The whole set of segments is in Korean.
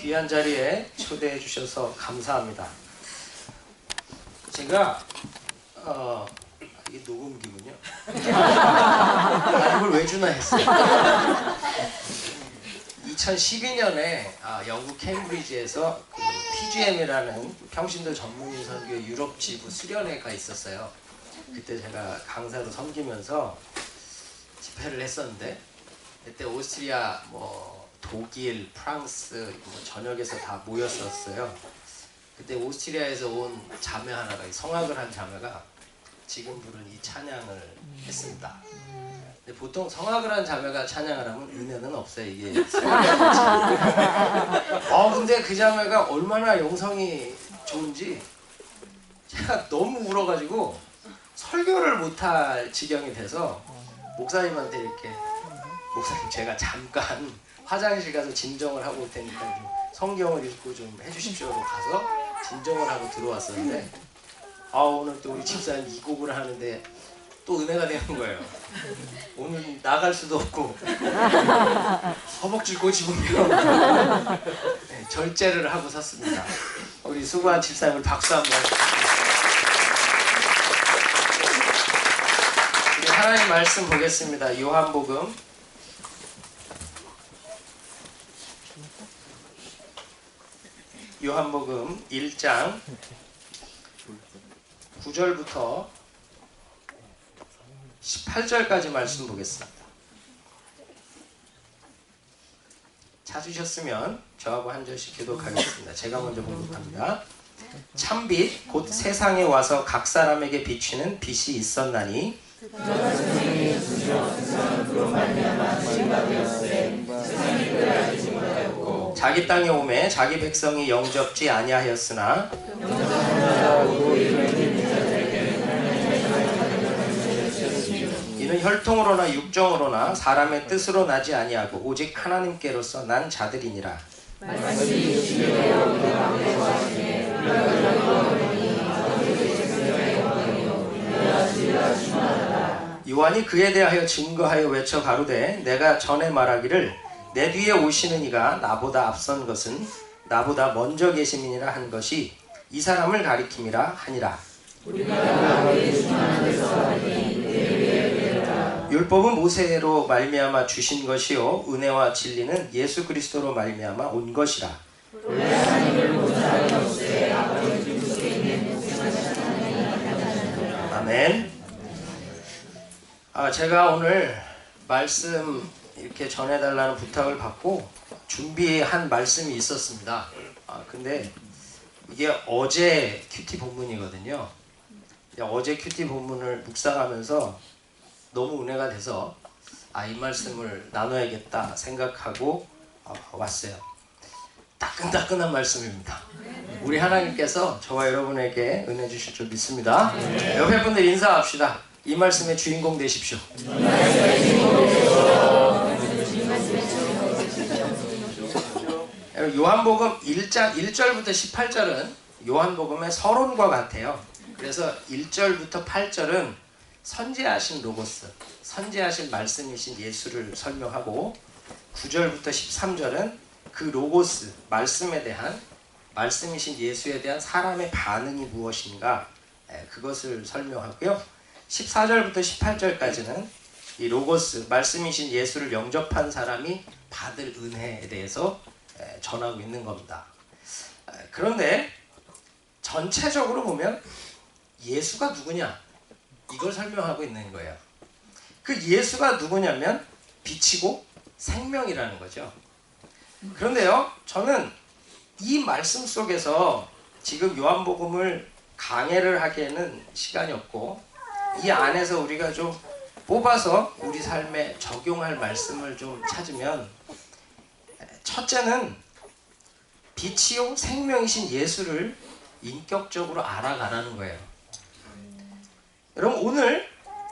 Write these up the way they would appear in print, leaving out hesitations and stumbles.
귀한 자리에 초대해 주셔서 감사합니다. 제가 이게 녹음기군요. 이걸 왜 주나 했어요. 2012년에 영국 케임브리지에서 그 PGM이라는 평신도 전문인 선교의 유럽 지부 수련회가 있었어요. 그때 제가 강사로 섬기면서 집회를 했었는데, 그때 오스트리아, 독일, 프랑스 전역에서 다 모였었어요. 그때 오스트리아에서 온 자매 하나가, 성악을 한 자매가 지금 부른 이 찬양을 했습니다. 근데 보통 성악을 한 자매가 찬양을 하면 은혜는 없어요. 이게 근데 그 자매가 얼마나 영성이 좋은지 제가 너무 울어가지고 설교를 못할 지경이 돼서 목사님한테 이렇게, 목사님 제가 잠깐 화장실 가서 진정을 하고 올 테니까 좀 성경을 읽고 좀 해주십시오로 가서 진정을 하고 들어왔었는데, 오늘 또 우리 집사님 이 곡을 하는데 또 은혜가 되는 거예요. 오늘 나갈 수도 없고 허벅지 꼬집으며 절제를 하고 섰습니다. 우리 수고한 집사님을 박수 한번. 우리 하나님 말씀 보겠습니다. 요한복음 1장 9절부터 18절까지 말씀 보겠습니다. 찾으셨으면 저하고 한 절씩 교독하겠습니다. 제가 먼저 공독합니다. 참빛 곧 세상에 와서 각 사람에게 비추는 빛이 있었나니 자기 땅에 오매 자기 백성이 영접지 아니하였으나 이는 혈통으로나 육정으로나 사람의 뜻으로 나지 아니하고 오직 하나님께로서 난 자들이니라. 요한이 그에 대하여 증거하여 외쳐 가로되 내가 전에 말하기를 내 뒤에 오시는 이가 나보다 앞선 것은 나보다 먼저 계심이니라 한 것이 이 사람을 가리킴이라 하니라. 율법은 모세로 말미암아 주신 것이요 은혜와 진리는 예수 그리스도로 말미암아 온 것이라. 아멘. 제가 오늘 말씀 이렇게 전해달라는 부탁을 받고 준비한 말씀이 있었습니다. 근데 이게 어제 큐티 본문이거든요. 어제 큐티 본문을 묵상하면서 너무 은혜가 돼서 이 말씀을 나눠야겠다 생각하고 왔어요. 따끈따끈한 말씀입니다. 우리 하나님께서 저와 여러분에게 은혜 주실 줄 믿습니다. 옆에 분들 인사합시다. 이 말씀의 주인공 되십시오. 요한복음 1장 1절부터 18절은 요한복음의 서론과 같아요. 그래서 1절부터 8절은 선지하신 로고스, 선지하신 말씀이신 예수를 설명하고 9절부터 13절은 그 로고스, 말씀에 대한, 말씀이신 예수에 대한 사람의 반응이 무엇인가, 그것을 설명하고요. 14절부터 18절까지는 이 로고스, 말씀이신 예수를 영접한 사람이 받을 은혜에 대해서 전하고 있는 겁니다. 그런데 전체적으로 보면 예수가 누구냐, 이걸 설명하고 있는 거예요. 그 예수가 누구냐면 빛이고 생명이라는 거죠. 그런데요, 저는 이 말씀 속에서 지금 요한복음을 강해를 하기에는 시간이 없고, 이 안에서 우리가 좀 뽑아서 우리 삶에 적용할 말씀을 좀 찾으면, 첫째는 빛이요 생명이신 예수를 인격적으로 알아가라는 거예요. 여러분, 오늘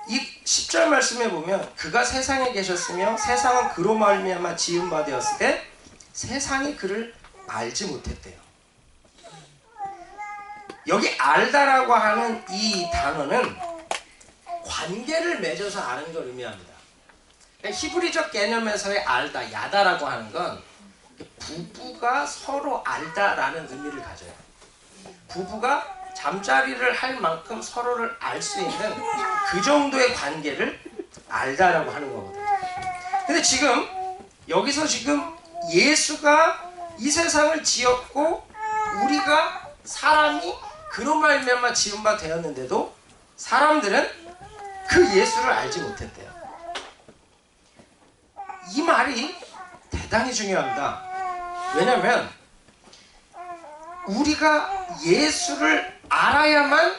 이 10절 말씀에 보면 그가 세상에 계셨으며 세상은 그로 말미암아 지은 바 되었을 때 세상이 그를 알지 못했대요. 여기 알다라고 하는 이 단어는 관계를 맺어서 아는 걸 의미합니다. 히브리적 개념에서의 알다, 야다라고 하는 건 부부가 서로 알다라는 의미를 가져요. 부부가 잠자리를 할 만큼 서로를 알 수 있는 그 정도의 관계를 알다라고 하는 거거든요. 근데 지금 여기서 지금 예수가 이 세상을 지었고 우리가 사람이 그로 말미암아 지은 바 되었는데도 사람들은 그 예수를 알지 못했대요. 이 말이 대단히 중요합니다. 왜냐하면 우리가 예수를 알아야만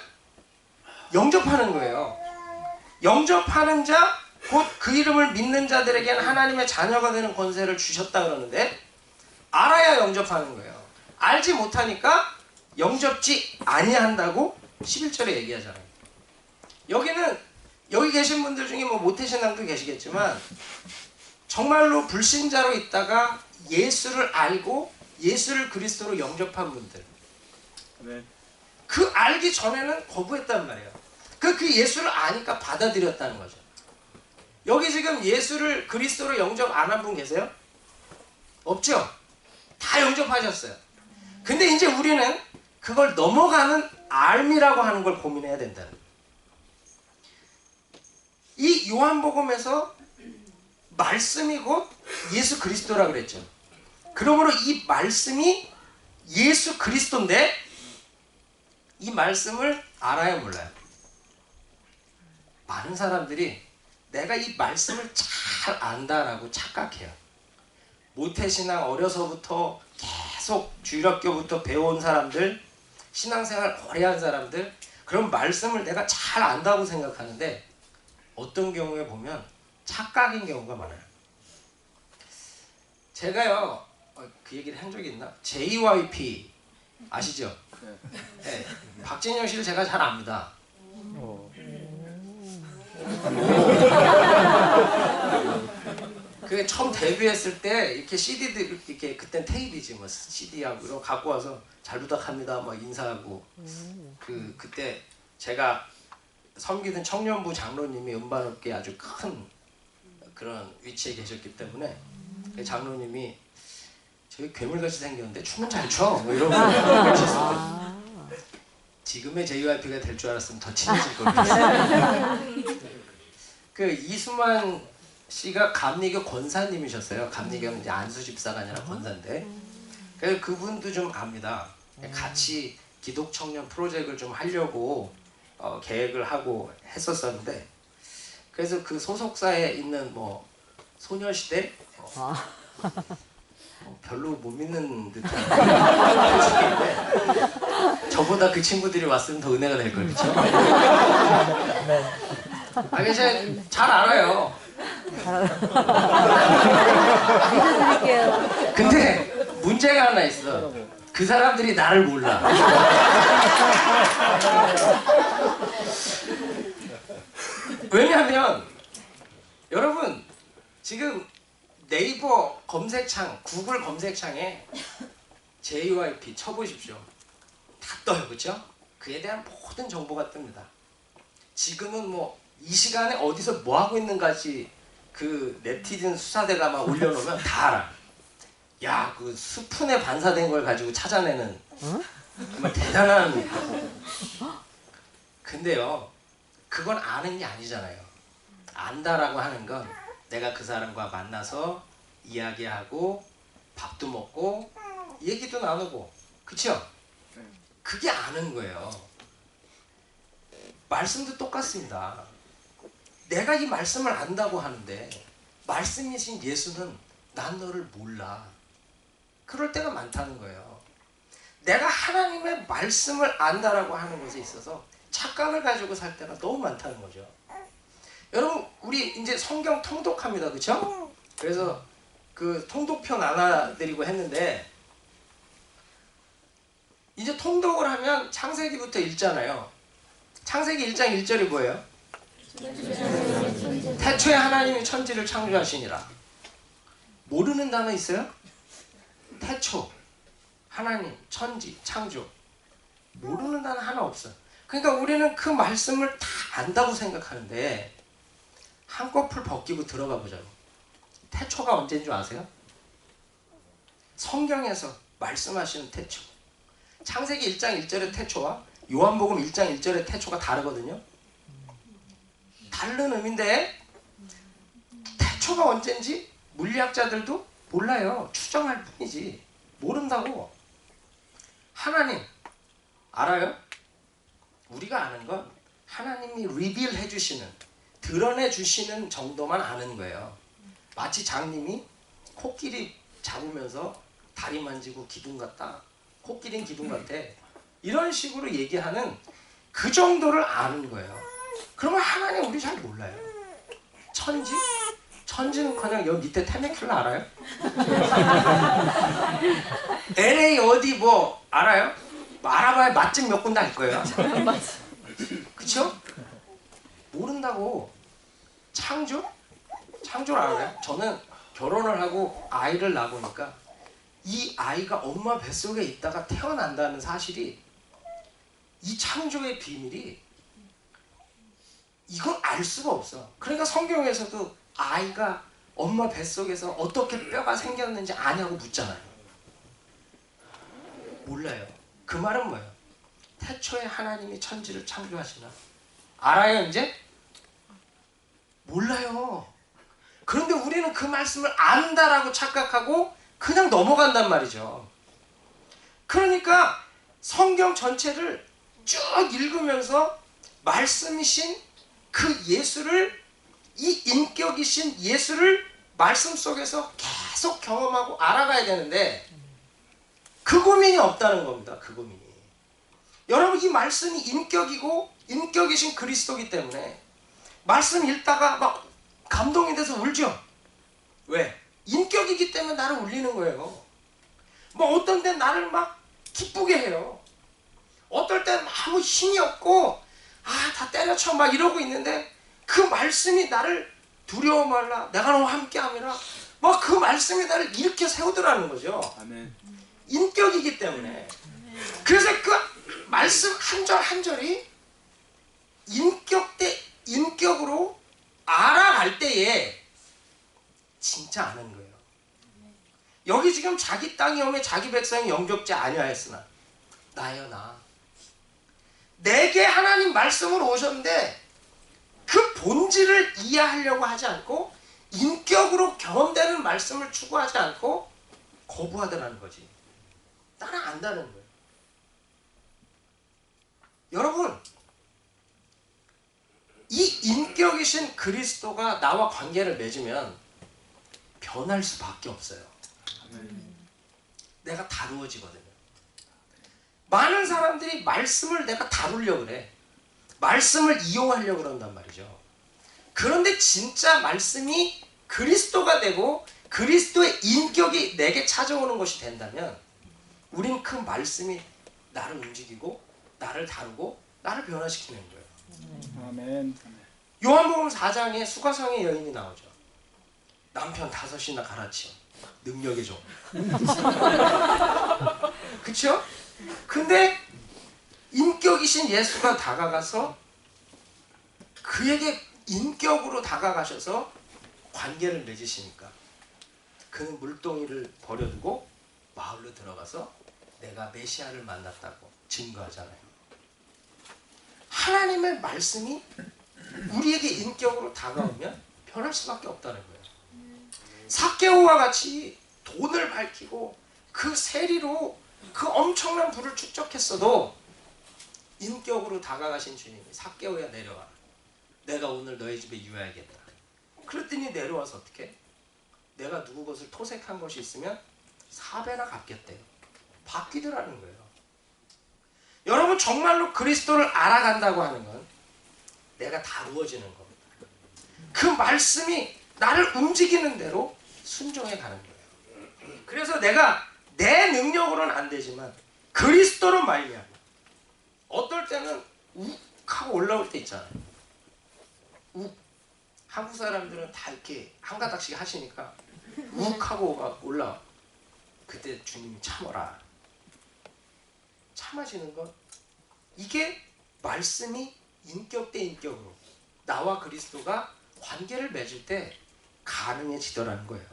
영접하는 거예요. 영접하는 자, 곧 그 이름을 믿는 자들에게는 하나님의 자녀가 되는 권세를 주셨다 그러는데 알아야 영접하는 거예요. 알지 못하니까 영접지 아니한다고 11절에 얘기하잖아요. 여기 계신 분들 중에 뭐 모태신앙도 계시겠지만 정말로 불신자로 있다가 예수를 알고 예수를 그리스도로 영접한 분들, 네. 그 알기 전에는 거부했단 말이에요. 그 예수를 아니까 받아들였다는 거죠. 여기 지금 예수를 그리스도로 영접 안 한 분 계세요? 없죠? 다 영접하셨어요. 근데 이제 우리는 그걸 넘어가는 알미라고 하는 걸 고민해야 된다는 거예요. 이 요한복음에서 말씀이 곧 예수 그리스도라 그랬죠. 그러므로 이 말씀이 예수 그리스도인데 이 말씀을 알아야 몰라요. 많은 사람들이 내가 이 말씀을 잘 안다라고 착각해요. 모태신앙 어려서부터 계속 주일학교부터 배워온 사람들, 신앙생활 오래 한 사람들, 그런 말씀을 내가 잘 안다고 생각하는데 어떤 경우에 보면 착각인 경우가 많아요. 제가요, 그 얘기를 한 적이 있나? JYP 아시죠? 네. 박진영 씨를 제가 잘 압니다. 그 처음 데뷔했을 때 이렇게 CD들 이렇게 그땐 테이프지 뭐 CD하고 이런 거 갖고 와서 잘 부탁합니다 막 인사하고 그때 제가 섬기던 청년부 장로님이 음반업계에 아주 큰 그런 위치에 계셨기 때문에 그 장로님이 저희 괴물같이 생겼는데 춤은 잘 춰 뭐 이러고 그러셨어요. 지금의 JYP가 될 줄 알았으면 더 친해질 걸 그랬어요. 그 이수만 씨가 감리교 권사님이셨어요. 감리교는 이제 안수 집사가 아니라 권사인데 그래서 그분도 좀 압니다. 같이 기독 청년 프로젝트를 좀 하려고 계획을 하고 했었었는데 그래서 그 소속사에 있는 뭐 소녀시대 별로 못 믿는 듯한 친구인데 저보다 그 친구들이 왔으면 더 은혜가 될 걸 그렇죠? 아니 제가 잘 알아요. 믿어드릴게요. 근데 문제가 하나 있어. 그 사람들이 나를 몰라. 왜냐하면 여러분 지금 네이버 검색창, 구글 검색창에 JYP 쳐보십시오. 다 떠요, 그렇죠? 그에 대한 모든 정보가 뜹니다. 지금은 뭐 이 시간에 어디서 뭐 하고 있는가지 그 네티즌 수사대가 막 올려놓으면 다 알아. 야, 그 스푼에 반사된 걸 가지고 찾아내는 정말 대단한. 근데요, 그건 아는 게 아니잖아요. 안다라고 하는 건 내가 그 사람과 만나서 이야기하고 밥도 먹고 얘기도 나누고, 그쵸? 그게 아는 거예요. 말씀도 똑같습니다. 내가 이 말씀을 안다고 하는데 말씀이신 예수는 난 너를 몰라. 그럴 때가 많다는 거예요. 내가 하나님의 말씀을 안다라고 하는 것에 있어서 착각을 가지고 살 때가 너무 많다는 거죠. 여러분 우리 이제 성경 통독합니다. 그렇죠? 그래서 그 통독표 나눠드리고 했는데 이제 통독을 하면 창세기부터 읽잖아요. 창세기 1장 1절이 뭐예요? 태초에 하나님이 천지를 창조하시니라. 모르는 단어 있어요? 태초, 하나님, 천지, 창조. 모르는 단어 하나 없어요. 그러니까 우리는 그 말씀을 다 안다고 생각하는데 한꺼풀 벗기고 들어가 보자고. 태초가 언제인 줄 아세요? 성경에서 말씀하시는 태초, 창세기 1장 1절의 태초와 요한복음 1장 1절의 태초가 다르거든요. 다른 의미인데 태초가 언젠지 물리학자들도 몰라요. 추정할 뿐이지. 모른다고. 하나님 알아요? 우리가 아는 건 하나님이 리빌 해주시는, 드러내 주시는 정도만 아는 거예요. 마치 장님이 코끼리 잡으면서 다리 만지고 기둥 같다, 코끼리는 기둥 같아, 이런 식으로 얘기하는 그 정도를 아는 거예요. 그러면 하나님 우리 잘 몰라요. 천지? 천지는커녕 여기 밑에 테메큘라 알아요? LA 어디 뭐 알아요? 뭐 알아봐야 맛집 몇 군데 알 거예요. 그쵸? 모른다고. 창조? 창조를 알아요? 저는 결혼을 하고 아이를 낳아보니까 이 아이가 엄마 뱃속에 있다가 태어난다는 사실이, 이 창조의 비밀이, 이걸 알 수가 없어. 그러니까 성경에서도 아이가 엄마 뱃속에서 어떻게 뼈가 생겼는지 아냐고 묻잖아요. 몰라요. 그 말은 뭐예요? 태초에 하나님이 천지를 창조하시나? 알아요 이제? 몰라요. 그런데 우리는 그 말씀을 안다라고 착각하고 그냥 넘어간단 말이죠. 그러니까 성경 전체를 쭉 읽으면서 말씀이신 그 예수를, 이 인격이신 예수를 말씀 속에서 계속 경험하고 알아가야 되는데 그 고민이 없다는 겁니다. 그 고민이. 여러분, 이 말씀이 인격이고 인격이신 그리스도이기 때문에 말씀 읽다가 막 감동이 돼서 울죠. 왜? 인격이기 때문에 나를 울리는 거예요. 뭐 어떤 때 나를 막 기쁘게 해요. 어떨 땐 아무 힘이 없고 다 때려쳐 막 이러고 있는데 그 말씀이 나를 두려워 말라, 내가 너와 함께함이라, 막 그 말씀이 나를 일으켜 세우더라는 거죠. 아멘. 인격이기 때문에. 그래서 그 말씀 한 절 한 절이 인격 대 인격으로 알아갈 때에 진짜 아는 거예요. 여기 지금 자기 땅이 오매 자기 백성이 영접지 아니하였으나 나여 나, 내게 하나님 말씀으로 오셨는데 그 본질을 이해하려고 하지 않고 인격으로 경험되는 말씀을 추구하지 않고 거부하더라는 거지. 나는 안다는 거예요. 여러분, 이 인격이신 그리스도가 나와 관계를 맺으면 변할 수밖에 없어요. 내가 다루어지거든요. 많은 사람들이 말씀을 내가 다루려고 그래. 말씀을 이용하려고 그런단 말이죠. 그런데 진짜 말씀이 그리스도가 되고 그리스도의 인격이 내게 찾아오는 것이 된다면 우린 그 말씀이 나를 움직이고 나를 다루고 나를 변화시키는 거예요. 아멘. 요한복음 4장에 수가성의 여인이 나오죠. 남편 5이나 갈아치워. 능력의 종. 그쵸? 근데 인격이신 예수가 다가가서 그에게 인격으로 다가가셔서 관계를 맺으시니까 그는 물동이를 버려두고 마을로 들어가서 내가 메시아를 만났다고 증거하잖아요. 하나님의 말씀이 우리에게 인격으로 다가오면 변할 수밖에 없다는 거예요. 삭개오와 같이 돈을 밝히고 그 세리로 그 엄청난 부를 축적했어도 인격으로 다가가신 주님이 삭개오야 내려와, 내가 오늘 너희 집에 유하야겠다. 그랬더니 내려와서 어떻게? 내가 누구 것을 토색한 것이 있으면 4배나 갚겠대요. 바뀌더라는 거예요. 여러분, 정말로 그리스도를 알아간다고 하는 건 내가 다루어지는 겁니다. 그 말씀이 나를 움직이는 대로 순종해 가는 거예요. 그래서 내가 내 능력으로는 안 되지만 그리스도로 말미암아 어떨 때는 욱 하고 올라올 때 있잖아요. 욱. 한국 사람들은 다 이렇게 한 가닥씩 하시니까 욱 하고 막 올라와. 그때 주님이 참어라. 참아지는 것, 이게 말씀이 인격 대 인격으로 나와 그리스도가 관계를 맺을 때 가능해지더라는 거예요.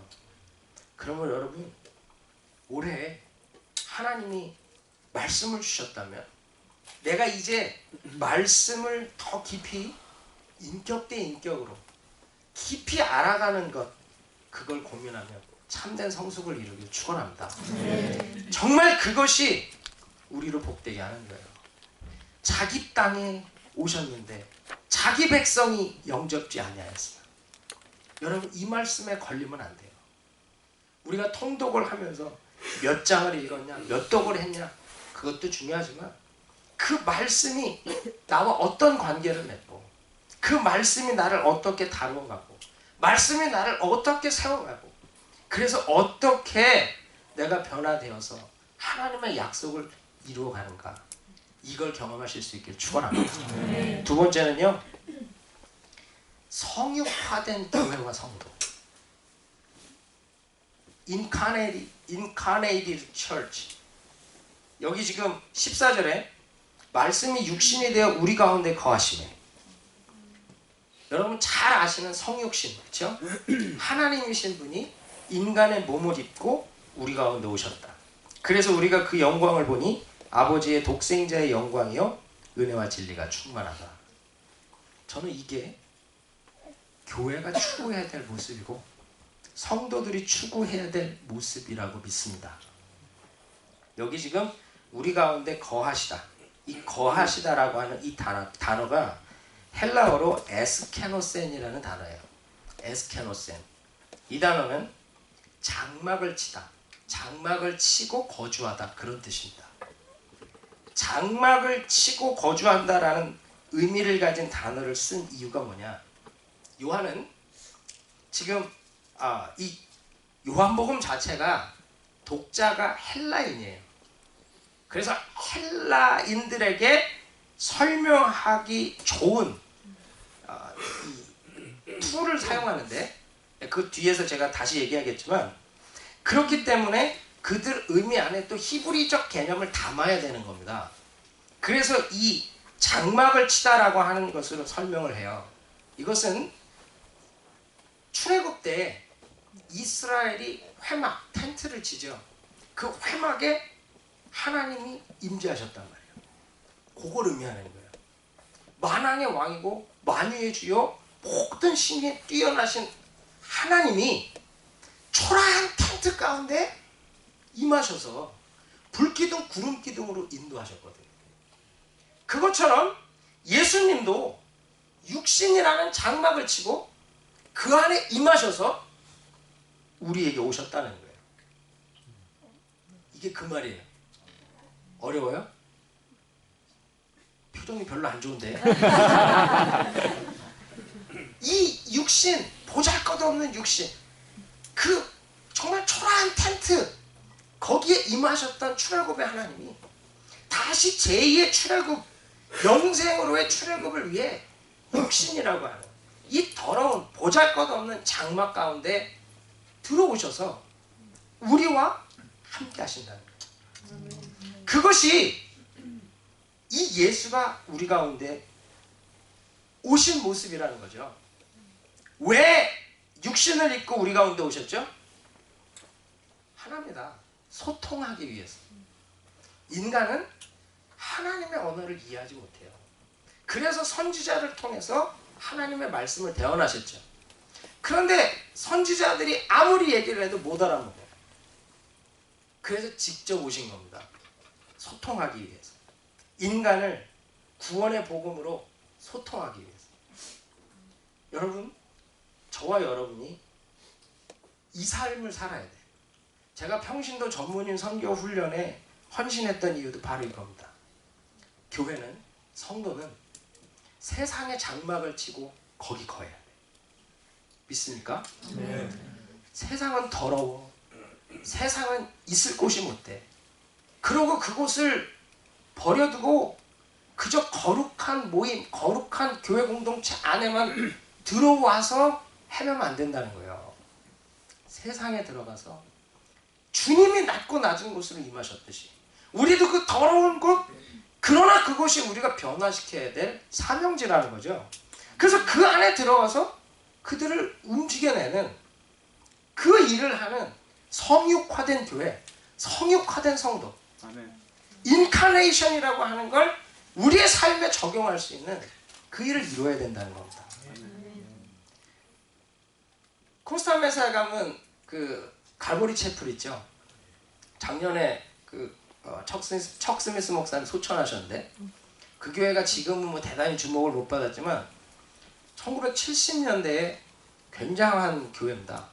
그러면 여러분, 올해 하나님이 말씀을 주셨다면 내가 이제 말씀을 더 깊이 인격 대 인격으로 깊이 알아가는 것, 그걸 고민하면 참된 성숙을 이루길 축원합니다. 정말 그것이 우리를 복되게 하는 거예요. 자기 땅에 오셨는데 자기 백성이 영접지 아니하였으나. 여러분, 이 말씀에 걸리면 안 돼요. 우리가 통독을 하면서 몇 장을 읽었냐, 몇 독을 했냐, 그것도 중요하지만 그 말씀이 나와 어떤 관계를 맺고, 그 말씀이 나를 어떻게 다루어가고, 말씀이 나를 어떻게 세워가고, 그래서 어떻게 내가 변화되어서 하나님의 약속을 이루어가는가, 이걸 경험하실 수 있기를 축원합니다. 두 번째는요, 성육화된 교회와 성도, Incarnated Church. 여기 지금 14절에 말씀이 육신이 되어 우리 가운데 거하시네. 여러분 잘 아시는 성육신, 그렇죠? 하나님이신 분이 인간의 몸을 입고 우리 가운데 오셨다. 그래서 우리가 그 영광을 보니 아버지의 독생자의 영광이요 은혜와 진리가 충만하다. 저는 이게 교회가 추구해야 될 모습이고 성도들이 추구해야 될 모습이라고 믿습니다. 여기 지금 우리 가운데 거하시다, 이 거하시다라고 하는 이 단어가 헬라어로 에스케노센이라는 단어예요. 에스케노센. 이 단어는 장막을 치다, 장막을 치고 거주하다, 그런 뜻입니다. 장막을 치고 거주한다라는 의미를 가진 단어를 쓴 이유가 뭐냐? 요한은 지금 이 요한복음 자체가 독자가 헬라인이에요. 그래서 헬라인들에게 설명하기 좋은 이 툴을 사용하는데, 그 뒤에서 제가 다시 얘기하겠지만, 그렇기 때문에 그들 의미 안에 또 히브리적 개념을 담아야 되는 겁니다. 그래서 이 장막을 치다라고 하는 것으로 설명을 해요. 이것은 출애굽 때 이스라엘이 회막, 텐트를 치죠. 그 회막에 하나님이 임재하셨단 말이에요. 그걸 의미하는 거예요. 만왕의 왕이고 만유의 주요 모든 신에 뛰어나신 하나님이 초라한 텐트 가운데 임하셔서 불기둥 구름기둥으로 인도하셨거든요. 그것처럼 예수님도 육신이라는 장막을 치고 그 안에 임하셔서 우리에게 오셨다는 거예요. 이게 그 말이에요. 어려워요? 표정이 별로 안 좋은데. 이 육신, 보잘것없는 육신, 그 정말 초라한 텐트, 거기에 임하셨던 출애굽의 하나님이 다시 제2의 출애굽, 영생으로의 출애굽을 위해 육신이라고 하는 이 더러운 보잘것없는 장막 가운데 들어오셔서 우리와 함께 하신다는 거예요. 그것이 이 예수가 우리 가운데 오신 모습이라는 거죠. 왜 육신을 입고 우리 가운데 오셨죠? 하나입니다. 소통하기 위해서. 인간은 하나님의 언어를 이해하지 못해요. 그래서 선지자를 통해서 하나님의 말씀을 대언하셨죠. 그런데 선지자들이 아무리 얘기를 해도 못 알아먹어요. 그래서 직접 오신 겁니다. 소통하기 위해서. 인간을 구원의 복음으로 소통하기 위해서. 여러분, 저와 여러분이 이 삶을 살아야 돼요. 제가 평신도 전문인 선교 훈련에 헌신했던 이유도 바로 이겁니다. 교회는, 성도는 세상의 장막을 치고 거기 거해야 돼. 믿습니까? 네. 세상은 더러워. 세상은 있을 곳이 못 돼. 그러고 그곳을 버려두고 그저 거룩한 모임, 거룩한 교회 공동체 안에만 들어와서 헤매면 안 된다는 거예요. 세상에 들어가서 주님이 낮고 낮은 곳으로 임하셨듯이 우리도 그 더러운 곳, 그러나 그것이 우리가 변화시켜야 될 사명지라는 거죠. 그래서 그 안에 들어가서 그들을 움직여내는 그 일을 하는 성육화된 교회, 성육화된 성도, 아멘. 인카네이션이라고 하는 걸 우리의 삶에 적용할 수 있는 그 일을 이루어야 된다는 겁니다. 코스타메사에 가면 그 갈보리 채플 있죠. 작년에 그 척 스미스 목사님 소천하셨는데 그 교회가 지금은 뭐 대단히 주목을 못 받았지만 1970년대에 굉장한 교회입니다.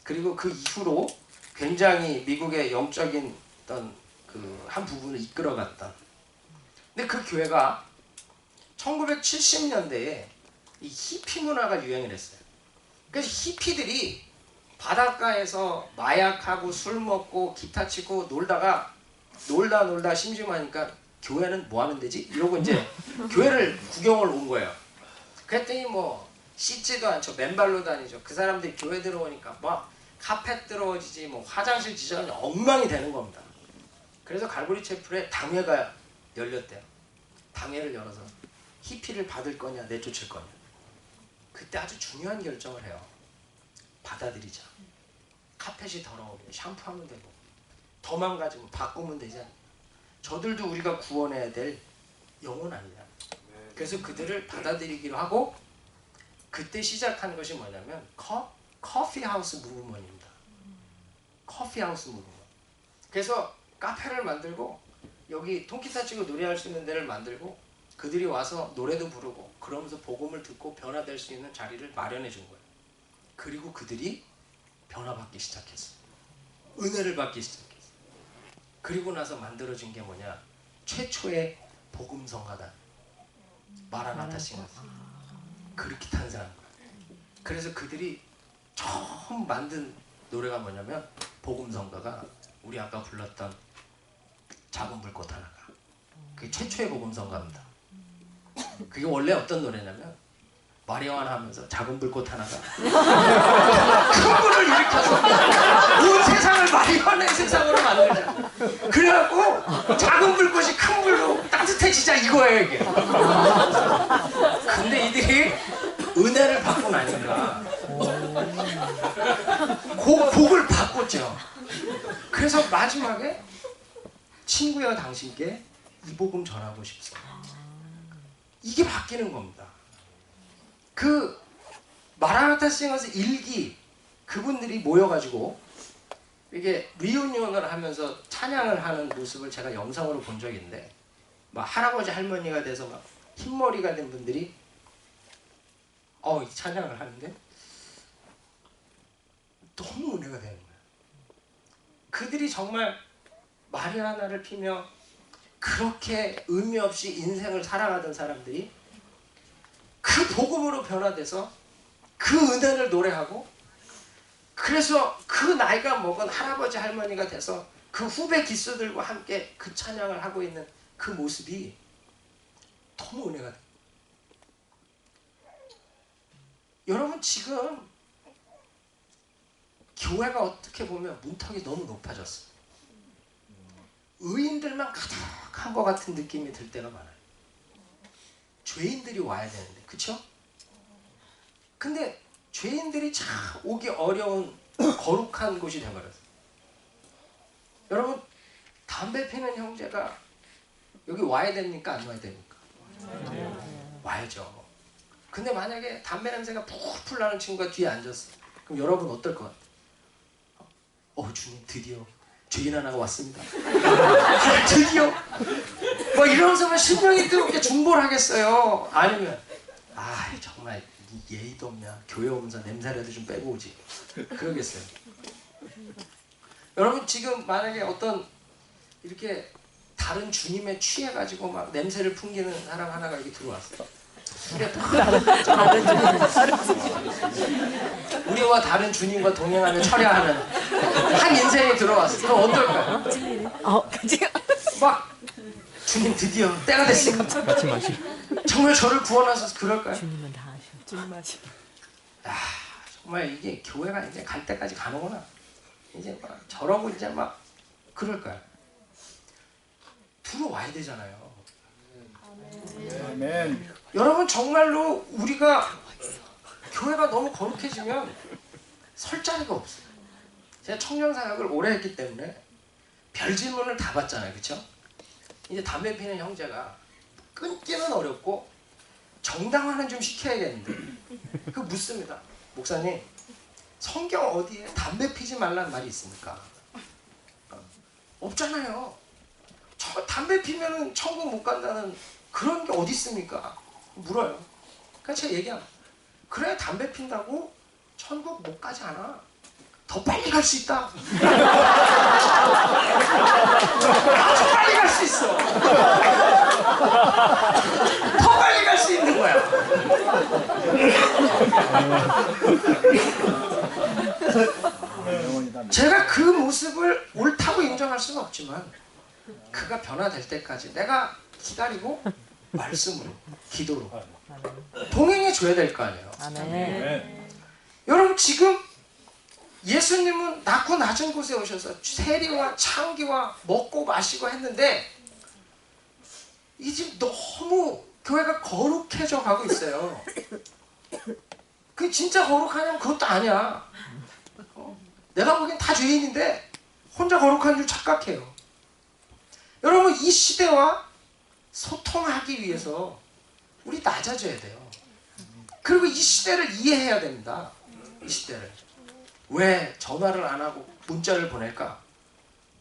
그리고 그 이후로 굉장히 미국의 영적인 어떤 그 한 부분을 이끌어갔던. 근데 그 교회가 1970년대에 이 히피 문화가 유행을 했어요. 그래서 히피들이 바닷가에서 마약하고 술 먹고 기타 치고 놀다 심심하니까 교회는 뭐 하면 되지? 이러고 이제 교회를 구경을 온 거예요. 그랬더니 뭐 씻지도 않죠. 맨발로 다니죠. 그 사람들이 교회 들어오니까 막 카펫 들어오지지 뭐 화장실 지저분이 엉망이 되는 겁니다. 그래서 갈보리 채플에 당회가 열렸대요. 당회를 열어서 히피를 받을 거냐 내쫓을 거냐. 그때 아주 중요한 결정을 해요. 받아들이자. 카펫이 더러우면 샴푸하면 되고 더 망가지면 바꾸면 되잖아요. 저들도 우리가 구원해야 될 영혼 아니냐. 그래서 그들을 받아들이기로 하고 그때 시작한 것이 뭐냐면 커피 하우스 무브먼트입니다. 커피 하우스 무브먼트. 그래서 카페를 만들고 여기 통기타 치고 노래할 수 있는 데를 만들고 그들이 와서 노래도 부르고 그러면서 복음을 듣고 변화될 수 있는 자리를 마련해 준 거예요. 그리고 그들이 변화받기 시작했어요. 은혜를 받기 시작했어요. 그리고 나서 만들어진 게 뭐냐? 최초의 복음성가단 마라나타 싱어스. 그렇게 탄생한 거예요. 그래서 그들이 처음 만든 노래가 뭐냐면 복음성가가 우리 아까 불렀던 작은 불꽃 하나가. 그게 최초의 복음성가입니다. 그게 원래 어떤 노래냐면 마리아나 하면서 작은 불꽃 하나가 큰 불을 일으켜서 온 세상을 마리아나의 세상으로 만들자. 그래갖고 작은 불꽃이 큰 불로 따뜻해지자 이거예요 이게. 근데 이들이 은혜를 받고 나니까 복을 바꿨죠. 그래서 마지막에 친구여 당신께 이 복음 전하고 싶습니다. 이게 바뀌는 겁니다. 그 마라나타 싱어스 1기 그분들이 모여가지고 이게 리유니언을 하면서 찬양을 하는 모습을 제가 영상으로 본 적이 있는데 막 할아버지 할머니가 돼서 막 흰머리가 된 분들이 이 찬양을 하는데 너무 은혜가 되는 거예요. 그들이 정말 마리아나를 피며 그렇게 의미 없이 인생을 살아가던 사람들이 그 복음으로 변화돼서 그 은혜를 노래하고 그래서 그 나이가 먹은 할아버지 할머니가 돼서 그 후배 기수들과 함께 그 찬양을 하고 있는 그 모습이 너무 은혜가 돼요. 여러분 지금 교회가 어떻게 보면 문턱이 너무 높아졌어요. 의인들만 가득한 것 같은 느낌이 들 때가 많아요. 죄인들이 와야 되는데, 그쵸? 근데 죄인들이 참 오기 어려운 거룩한 곳이 되어버렸어요. 여러분 담배 피는 형제가 여기 와야 됩니까? 안 와야 됩니까? 와야죠. 근데 만약에 담배 냄새가 풀풀 나는 친구가 뒤에 앉았어. 그럼 여러분 어떨 것 같아요? 주님 드디어 죄인 하나가 왔습니다. 드디어 뭐 이러면서 심령이 뜨겁게 중보를 하겠어요? 아니면 정말 예의도 없냐, 교회 오면서 냄새라도 좀 빼고 오지, 그러겠어요? 여러분 지금 만약에 어떤 이렇게 다른 주님에 취해가지고 막 냄새를 풍기는 사람 하나가 여기 들어왔어. 우리와 다른 주님과 동행하며 철야하는 한 인생이 들어왔어. 그럼 어떨까요? 막 주님 드디어 때가 됐습니다. 정말 저를 구원하셔서 그럴까요? 주님은 다 하셔. 주님 하셔. 정말 이게 교회가 이제 갈 때까지 가는구나. 이제 막 저러고 이제 막 그럴까요? 들어와야 되잖아요. 아멘. 여러분 정말로 우리가 교회가 너무 거룩해지면 설 자리가 없어요. 제가 청년 사역을 오래 했기 때문에 별 질문을 다 받잖아요, 그렇죠? 이제 담배 피는 형제가 끊기는 어렵고 정당화는 좀 시켜야겠는데 그 묻습니다. 목사님, 성경 어디에 담배 피지 말라는 말이 있습니까? 없잖아요. 담배 피면은 천국 못 간다는 그런 게 어디 있습니까? 물어요. 그러니까 제가 얘기합니다. 그래, 담배 핀다고 천국 못 가지 않아. 더 빨리 갈 수 있다. 아주 빨리 갈 수 있어. 더 빨리 갈 수 있는 거야. 제가 그 모습을 옳다고 인정할 수는 없지만 그가 변화될 때까지 내가 기다리고 말씀으로, 기도로 동행해 줘야 될 거 아니에요. 아멘. 여러분, 지금 예수님은 낮고 낮은 곳에 오셔서 세리와 창기와 먹고 마시고 했는데 이 집 너무 교회가 거룩해져 가고 있어요. 그게 진짜 거룩하냐면 그것도 아니야. 내가 보기엔 다 죄인인데 혼자 거룩한 줄 착각해요. 여러분, 이 시대와 소통하기 위해서 우리 낮아져야 돼요. 그리고 이 시대를 이해해야 됩니다. 이 시대를. 왜 전화를 안 하고 문자를 보낼까?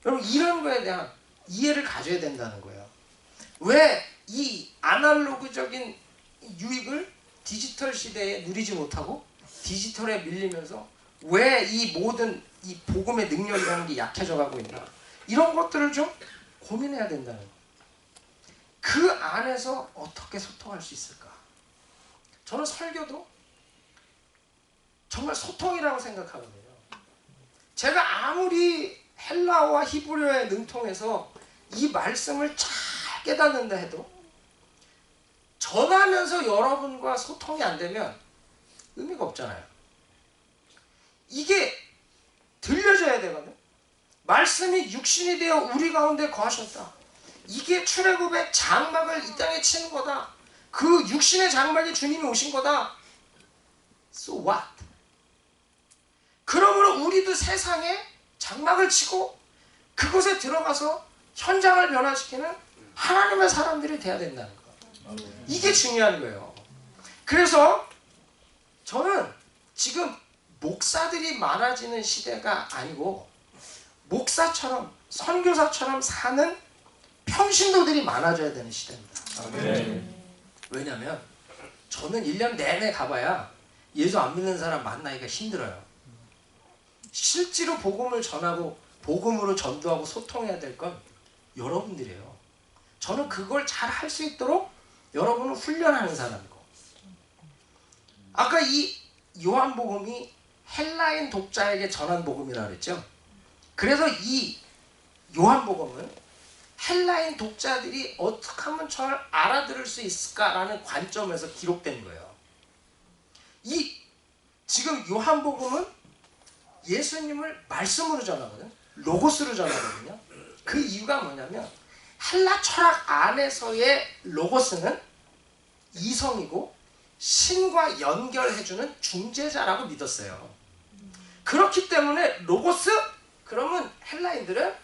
여러분, 이런 거에 대한 이해를 가져야 된다는 거예요. 왜 이 아날로그적인 유익을 디지털 시대에 누리지 못하고 디지털에 밀리면서 왜 이 모든 이 복음의 능력이라는 게 약해져 가고 있나? 이런 것들을 좀 고민해야 된다는 거예요. 그 안에서 어떻게 소통할 수 있을까? 저는 설교도 정말 소통이라고 생각하거든요. 제가 아무리 헬라어와 히브리어에 능통해서 이 말씀을 잘 깨닫는다 해도 전하면서 여러분과 소통이 안 되면 의미가 없잖아요. 이게 들려져야 되거든. 말씀이 육신이 되어 우리 가운데 거하셨다. 이게 출애굽의 장막을 이 땅에 치는 거다. 그 육신의 장막에 주님이 오신 거다. So what? 그러므로 우리도 세상에 장막을 치고 그곳에 들어가서 현장을 변화시키는 하나님의 사람들이 돼야 된다는 거. 이게 중요한 거예요. 그래서 저는 지금 목사들이 많아지는 시대가 아니고 목사처럼 선교사처럼 사는 평신도들이 많아져야 되는 시대입니다. 왜냐하면 저는 1년 내내 가봐야 예수 안 믿는 사람 만나기가 힘들어요. 실제로 복음을 전하고 복음으로 전도하고 소통해야 될 건 여러분들이에요. 저는 그걸 잘 할 수 있도록 여러분을 훈련하는 사람이고, 아까 이 요한복음이 헬라인 독자에게 전한 복음이라고 그랬죠. 그래서 이 요한복음은 헬라인 독자들이 어떻게 하면 저를 알아들을 수 있을까라는 관점에서 기록된 거예요. 이 지금 요한복음은 예수님을 말씀으로 전하거든. 로고스로 전하거든요. 그 이유가 뭐냐면 헬라 철학 안에서의 로고스는 이성이고 신과 연결해주는 중재자라고 믿었어요. 그렇기 때문에 로고스? 그러면 헬라인들은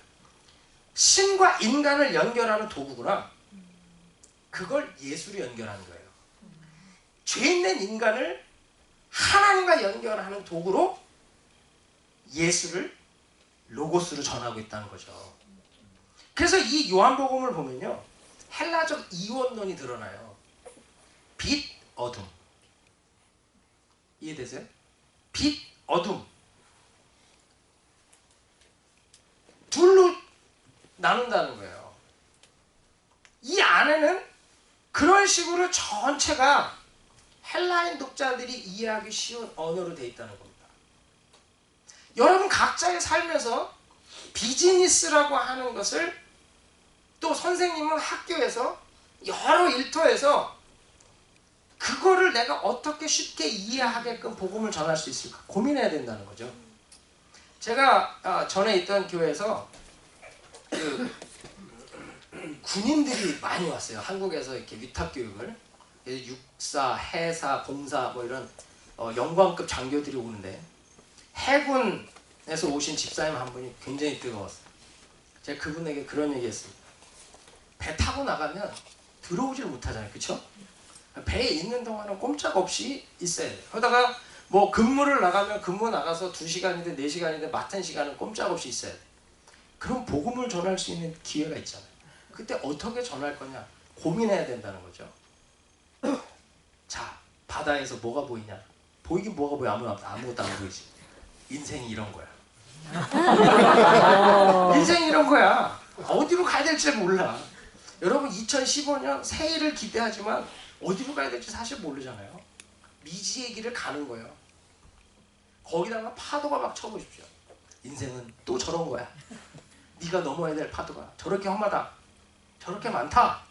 신과 인간을 연결하는 도구구나. 그걸 예수로 연결하는 거예요. 죄인된 인간을 하나님과 연결하는 도구로 예수를 로고스로 전하고 있다는 거죠. 그래서 이 요한복음을 보면요, 헬라적 이원론이 드러나요. 빛, 어둠. 이해되세요? 빛, 어둠. 둘로 나눈다는 거예요. 이 안에는 그런 식으로 전체가 헬라인 독자들이 이해하기 쉬운 언어로 되어 있다는 겁니다. 여러분 각자의 삶에서 비즈니스라고 하는 것을, 또 선생님은 학교에서 여러 일터에서 그거를 내가 어떻게 쉽게 이해하게끔 복음을 전할 수 있을까 고민해야 된다는 거죠. 제가 전에 있던 교회에서 그 군인들이 많이 왔어요. 한국에서 이렇게 위탁교육을. 육사, 해사, 봉사 뭐 이런 영광급 장교들이 오는데 해군에서 오신 집사님 한 분이 굉장히 뜨거웠어요. 제가 그분에게 그런 얘기했습니다. 배 타고 나가면 들어오질 못하잖아요, 그렇죠? 배에 있는 동안은 꼼짝없이 있어야 돼요. 그러다가 뭐 근무를 나가면 근무 나가서 2시간이든 4시간이든 맡은 시간은 꼼짝없이 있어야 돼. 그럼 복음을 전할 수 있는 기회가 있잖아요. 그때 어떻게 전할 거냐 고민해야 된다는 거죠. 자, 바다에서 뭐가 보이냐? 보이긴 뭐가 보여? 아무것도 안 보이지. 인생이 이런 거야. 인생이 이런 거야. 어디로 가야 될지 몰라. 여러분 2015년 새해를 기대하지만 어디로 가야 될지 사실 모르잖아요. 미지의 길을 가는 거예요. 거기다가 파도가 막 쳐보십시오. 인생은 또 저런 거야. 네가 넘어야 될 파도가 저렇게 험하다. 저렇게 많다.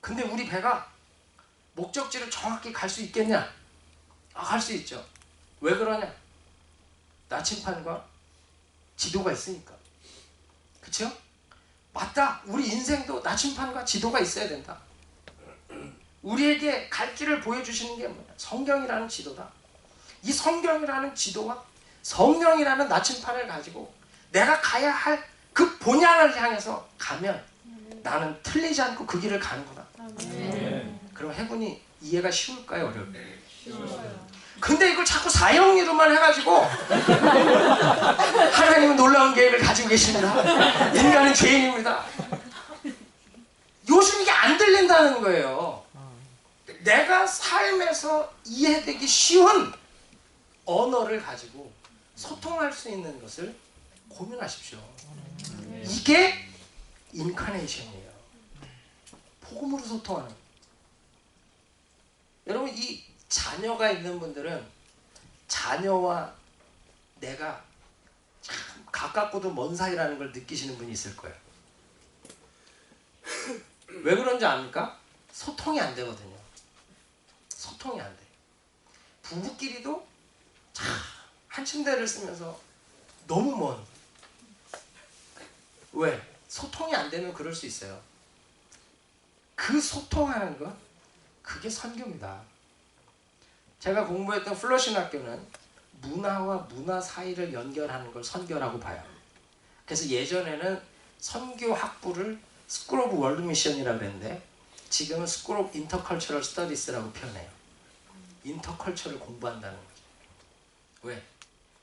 근데 우리 배가 목적지를 정확히 갈 수 있겠냐? 갈 수 있죠. 왜 그러냐? 나침판과 지도가 있으니까. 그쵸? 맞다. 우리 인생도 나침판과 지도가 있어야 된다. 우리에게 갈 길을 보여주시는 게 뭐냐? 성경이라는 지도다. 이 성경이라는 지도와 성령이라는 나침판을 가지고 내가 가야 할 그 본향을 향해서 가면 나는 틀리지 않고 그 길을 가는구나. 그럼 해군이 이해가 쉬울까요? 어려울까요? 쉬워요. 근데 이걸 자꾸 사형리로만 해가지고 하나님은 놀라운 계획을 가지고 계십니다. 인간은 죄인입니다. 요즘 이게 안 들린다는 거예요. 내가 삶에서 이해되기 쉬운 언어를 가지고 소통할 수 있는 것을 고민하십시오. 이게 인카네이션이에요. 복음으로 소통하는. 여러분 이 자녀가 있는 분들은 자녀와 내가 참 가깝고도 먼 사이라는 걸 느끼시는 분이 있을 거예요. 왜 그런지 압니까? 소통이 안 되거든요. 소통이 안 돼. 부부끼리도 참 한 침대를 쓰면서 너무 먼. 왜? 소통이 안 되면 그럴 수 있어요. 그 소통하는 것, 그게 선교입니다. 제가 공부했던 플러신 학교는 문화와 문화 사이를 연결하는 걸 선교라고 봐요. 그래서 예전에는 선교 학부를 스쿨 오브 월드 미션이라고 그랬는데 지금은 스쿨 오브 인터컬처럴 스터디스라고 표현해요. 인터컬처를 공부한다는 거죠. 왜?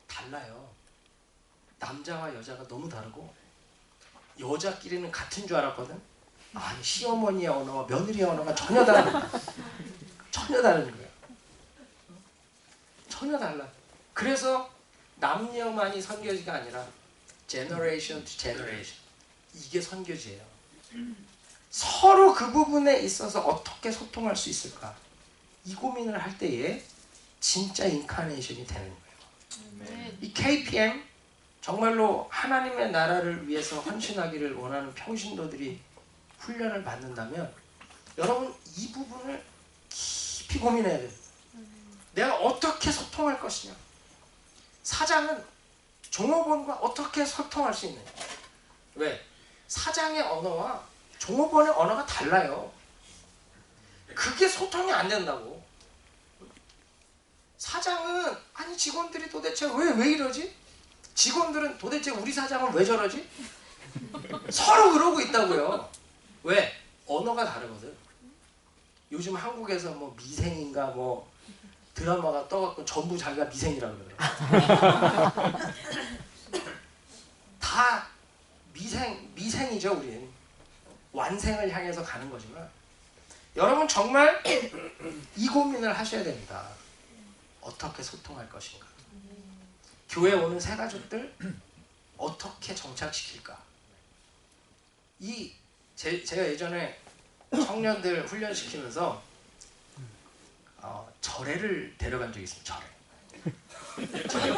달라요. 남자와 여자가 너무 다르고 여자끼리는 같은 줄 알았거든. 아니 시어머니의 언어와 며느리의 언어가 전혀 다르다. 전혀 다른 거예요. 전혀 달라. 그래서 남녀만이 선교지가 아니라 제너레이션 투 제너레이션. 이게 선교지예요. 서로 그 부분에 있어서 어떻게 소통할 수 있을까? 이 고민을 할 때에 진짜 인카네이션이 되는 거예요. 이 KPM 정말로 하나님의 나라를 위해서 헌신하기를 원하는 평신도들이 훈련을 받는다면 여러분 이 부분을 깊이 고민해야 돼요. 내가 어떻게 소통할 것이냐. 사장은 종업원과 어떻게 소통할 수 있느냐. 왜? 사장의 언어와 종업원의 언어가 달라요. 그게 소통이 안 된다고. 사장은 아니 직원들이 도대체 왜 이러지? 직원들은 도대체 우리 사장은 왜 저러지? 서로 그러고 있다고요. 왜? 언어가 다르거든. 요즘 한국에서 뭐 미생인가 뭐 드라마가 떠갖고 전부 자기가 미생이라고 그러더라고요. 다 미생이죠 우리는. 완생을 향해서 가는 거지만 여러분 정말 이 고민을 하셔야 됩니다. 어떻게 소통할 것인가. 교회에 오는 새 가족들 어떻게 정착시킬까. 제가 예전에 청년들 훈련시키면서 절에를 데려간 적이 있습니다. 절에.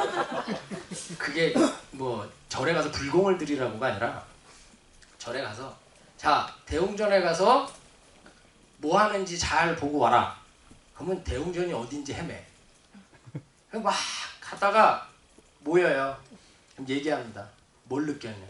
그게 뭐 절에 가서 불공을 드리라고가 아니라 절에 가서 자 대웅전에 가서 뭐 하는지 잘 보고 와라. 그러면 대웅전이 어딘지 헤매. 막 가다가 모여요. 그럼 얘기합니다. 뭘 느꼈냐.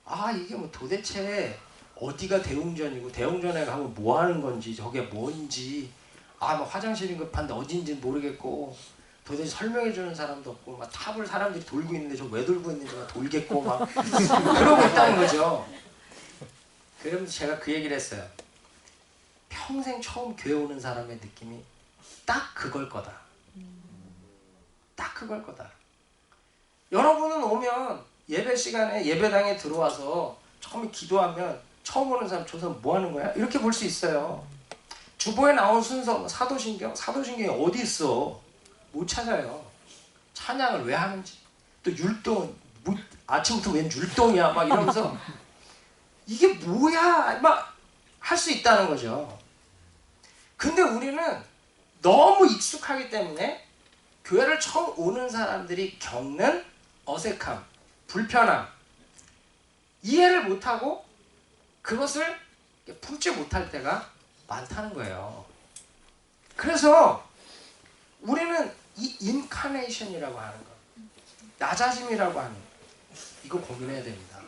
아 이게 뭐 도대체 어디가 대웅전이고 대웅전에 가면 뭐 하는 건지 저게 뭔지 뭐 화장실이 급한데 어딘지 모르겠고 도대체 설명해 주는 사람도 없고 막 탑을 사람들이 돌고 있는데 저 왜 돌고 있는지 막 돌겠고 막 그러고 있다는 거죠. 그러면서 제가 그 얘기를 했어요. 평생 처음 교회 오는 사람의 느낌이 딱 그걸 거다. 딱 그걸 거다. 여러분은 오면 예배 시간에 예배당에 들어와서 처음에 기도하면 처음 오는 사람 저 사람 뭐 하는 거야? 이렇게 볼 수 있어요. 주보에 나온 순서 사도신경이 어디 있어? 못 찾아요. 찬양을 왜 하는지 또 율동 뭐, 아침부터 웬 율동이야 막 이러면서 이게 뭐야 막 할 수 있다는 거죠. 근데 우리는 너무 익숙하기 때문에 교회를 처음 오는 사람들이 겪는 어색함, 불편함 이해를 못하고 그것을 품지 못할 때가 많다는 거예요. 그래서 우리는 이 인카네이션이라고 하는 것, 낮아짐이라고 하는 것, 이거 고민해야 됩니다.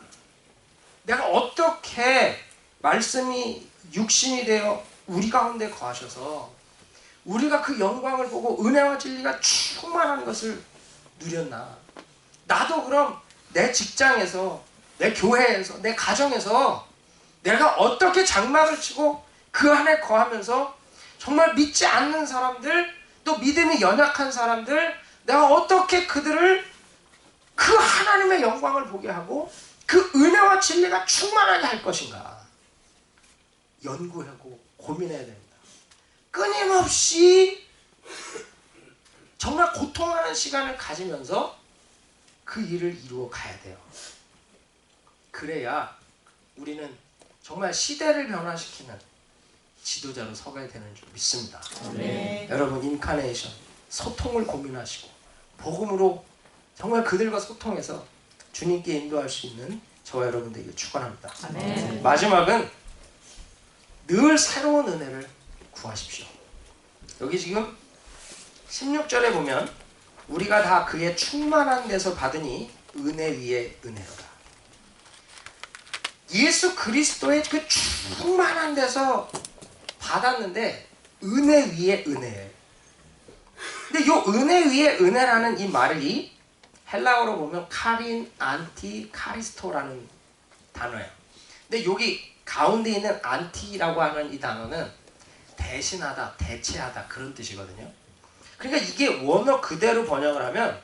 내가 어떻게 말씀이 육신이 되어 우리 가운데 거하셔서 우리가 그 영광을 보고 은혜와 진리가 충만한 것을 누렸나? 나도 그럼 내 직장에서, 내 교회에서, 내 가정에서 내가 어떻게 장막을 치고 그 안에 거하면서 정말 믿지 않는 사람들, 또 믿음이 연약한 사람들, 내가 어떻게 그들을 그 하나님의 영광을 보게 하고 그 은혜와 진리가 충만하게 할 것인가? 연구하고 고민해야 됩니다. 끊임없이 정말 고통하는 시간을 가지면서 그 일을 이루어 가야 돼요. 그래야 우리는 정말 시대를 변화시키는 지도자로 서게 되는 줄 믿습니다. 네. 여러분 인카네이션 소통을 고민하시고 복음으로 정말 그들과 소통해서 주님께 인도할 수 있는 저와 여러분들에게 축원합니다. 네. 마지막은 늘 새로운 은혜를 구하십시오. 여기 지금 16절에 보면 우리가 다 그의 충만한 데서 받으니 은혜 위에 은혜로다. 예수 그리스도의 그 충만한 데서 받았는데 은혜 위에 은혜예요. 근데 이 은혜 위에 은혜라는 이 말이 헬라어로 보면 카린, 안티, 카리스토라는 단어예요. 근데 여기 가운데 있는 안티라고 하는 이 단어는 대신하다, 대체하다 그런 뜻이거든요. 그러니까 이게 원어 그대로 번역을 하면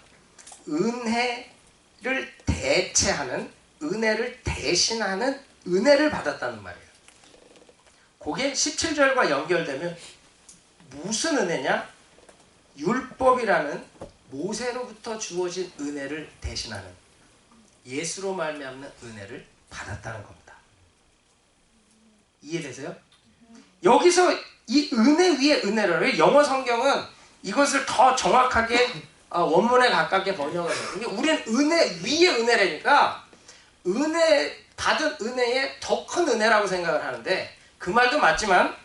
은혜를 대체하는, 은혜를 대신하는 은혜를 받았다는 말이에요. 그게 17절과 연결되면 무슨 은혜냐? 율법이라는 모세로부터 주어진 은혜를 대신하는 예수로 말미암는 은혜를 받았다는 겁니다. 이해되세요? 여기서 이 은혜 위에 은혜를 영어 성경은 이것을 더 정확하게 원문에 가깝게 번역을 해요. 근데 우리는 은혜 위에 은혜라니까 은혜 받은 은혜에 더 큰 은혜라고 생각을 하는데 그 말도 맞지만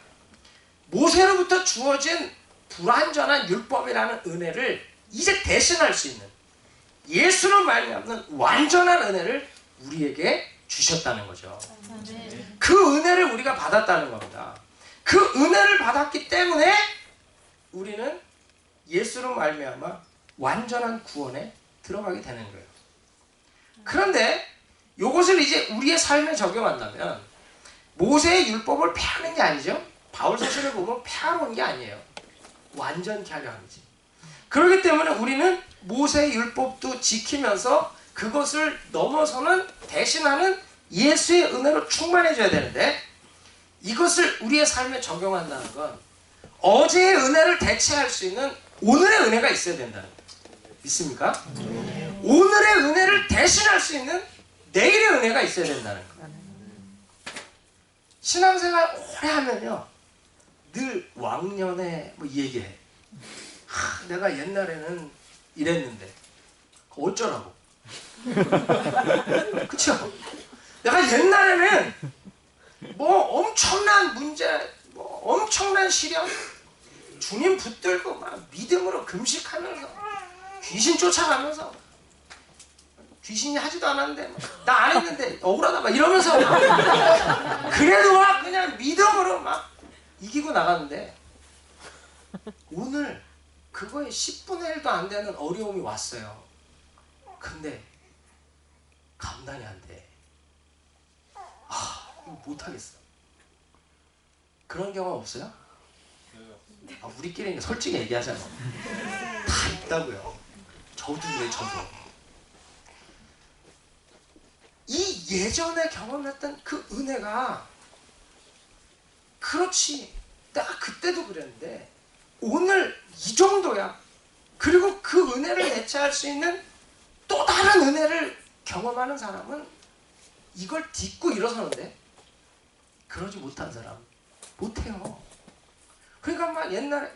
모세로부터 주어진 불완전한 율법이라는 은혜를 이제 대신할 수 있는 예수로 말미암는 완전한 은혜를 우리에게 주셨다는 거죠. 그 은혜를 우리가 받았다는 겁니다. 그 은혜를 받았기 때문에 우리는 예수로 말미암아 완전한 구원에 들어가게 되는 거예요. 그런데 이것을 이제 우리의 삶에 적용한다면 모세의 율법을 폐하는 게 아니죠. 바울 서신을 보면 폐하러 온 게 아니에요. 완전케 하려 하는지. 그렇기 때문에 우리는 모세의 율법도 지키면서 그것을 넘어서는 대신하는 예수의 은혜로 충만해져야 되는데 이것을 우리의 삶에 적용한다는 건 어제의 은혜를 대체할 수 있는 오늘의 은혜가 있어야 된다는 거예요. 믿습니까? 오늘의 은혜를 대신할 수 있는 내일의 은혜가 있어야 된다는 거예요. 신앙생활 오래 하면요 늘 왕년에 뭐 얘기해. 내가 옛날에는 이랬는데 어쩌라고. 그쵸? 내가 옛날에는 뭐 엄청난 문제, 뭐 엄청난 시련, 주님 붙들고 막 믿음으로 금식하면서 귀신 쫓아가면서 귀신이 하지도 않았는데 나 안 했는데 억울하다 막 이러면서 막 그래도 막 그냥 믿음으로 막 이기고 나갔는데 오늘 그거에 10분의 1도 안 되는 어려움이 왔어요. 근데 감당이 안 돼. 이거 못하겠어. 그런 경험 없어요? 우리끼리 솔직히 얘기하잖아. 다 있다고요. 저도 그래, 저도. 이 예전에 경험했던 그 은혜가 그렇지. 나 그때도 그랬는데 오늘 이 정도야. 그리고 그 은혜를 대체할 수 있는 또 다른 은혜를 경험하는 사람은 이걸 딛고 일어서는데 그러지 못한 사람 못해요. 그러니까 막 옛날에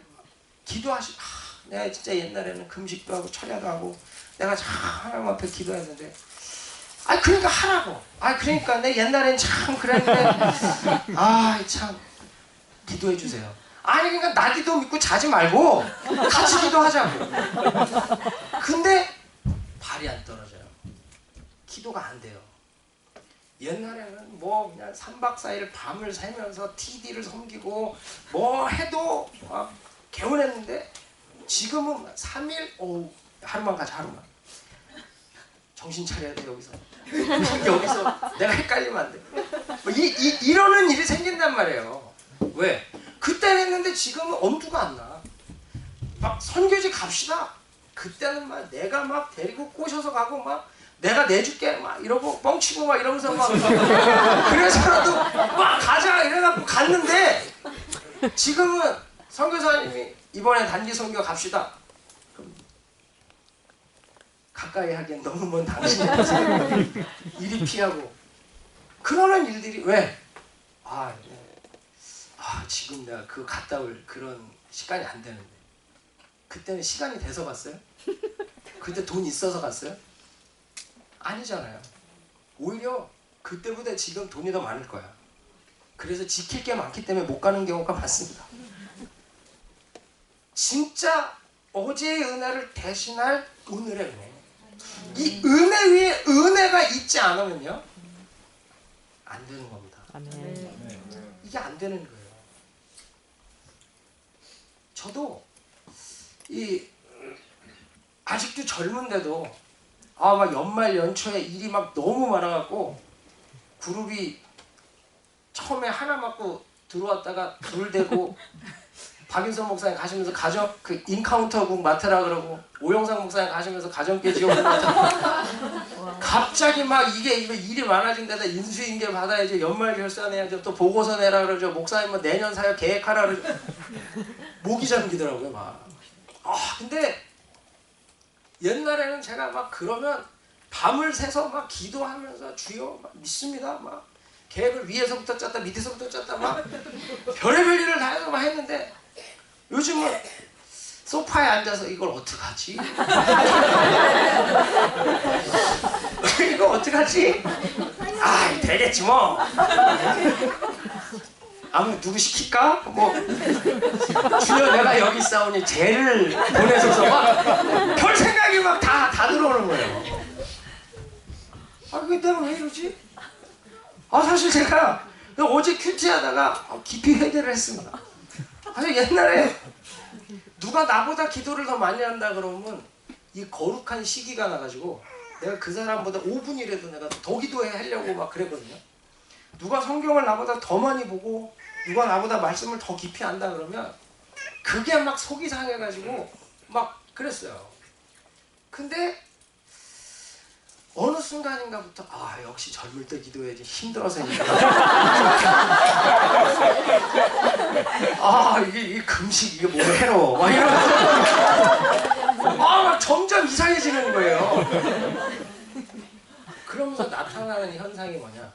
내가 진짜 옛날에는 금식도 하고 철야도 하고 내가 참 하나님 앞에 기도했는데 그러니까 하라고. 그러니까 내 옛날엔 참 그랬는데 참 기도해 주세요. 그러니까 나 기도 믿고 자지 말고 같이 기도하자고. 근데 발이 안 떨어져요. 기도가 안 돼요. 옛날에는 뭐 그냥 3박 4일 밤을 새면서 TD를 섬기고 뭐 해도 개운했는데 지금은 3일 하루만 가자. 하루만. 정신 차려야 돼. 여기서 내가 헷갈리면 안 돼. 이러는 일이 생긴단 말이에요. 왜? 그때는 했는데 지금은 엄두가 안 나. 막 선교지 갑시다. 그때는 막 내가 막 데리고 꼬셔서 가고 막 내가 내줄게 막 이러고 뻥치고 막 이러면서 막 그래서라도 막 가자 이래갖고 갔는데 지금은 선교사님이 이번에 단기 선교 갑시다. 그럼 가까이 하기엔 너무 먼 당신이 가세요. 이리 피하고 그러는 일들이 왜? 지금 내가 그거 갔다 올 그런 시간이 안 되는데 그때는 시간이 돼서 갔어요? 그때 돈 있어서 갔어요? 아니잖아요. 오히려 그때보다 지금 돈이 더 많을 거야. 그래서 지킬 게 많기 때문에 못 가는 경우가 많습니다. 진짜 어제의 은혜를 대신할 오늘의 은혜. 이 은혜 위에 은혜가 있지 않으면요 안 되는 겁니다. 이게 안 되는 거예요. 저도 아직도 젊은데도 막 연말 연초에 일이 막 너무 많아갖고 그룹이 처음에 하나 맞고 들어왔다가 둘 되고 박윤선 목사님 가시면서 그 인카운터국 맡으라 그러고 오영상 목사님 가시면서 가정계 지원을 맡으라 갑자기 막 이게 일이 많아진 데다 인수인계 받아야지 연말 결산해야지 또 보고서 내라 그러죠. 목사님은 내년 사역 계획하라 그러죠. 목이 잠기더라고요 막. 근데 옛날에는 제가 막 그러면 밤을 새서 막 기도하면서 주여 막 믿습니다 막 계획을 위에서부터 짰다 밑에서부터 짰다 막 별의별 일을 다 해서 막 했는데 요즘은 소파에 앉아서 이걸 어떡하지? 이거 어떡하지? 되겠지 뭐. 누구 시킬까? 주여 내가 여기 싸우니 쟤를 보내줘서 막 별 생각이 막 다 들어오는 거예요. 내가 왜 이러지? 사실 제가 어제 큐티 하다가 깊이 회개를 했습니다. 옛날에 누가 나보다 기도를 더 많이 한다 그러면 이 거룩한 시기가 나가지고 내가 그 사람보다 5분이라도 내가 더 기도하려고 막 그랬거든요. 누가 성경을 나보다 더 많이 보고 누가 나보다 말씀을 더 깊이 안다 그러면 그게 막 속이 상해가지고 막 그랬어요. 근데 어느 순간인가부터 역시 젊을 때 기도해야지 힘들어서 이게 금식 이게 몸에 해로워 막 이러면서 막 점점 이상해지는 거예요. 그러면서 나타나는 현상이 뭐냐,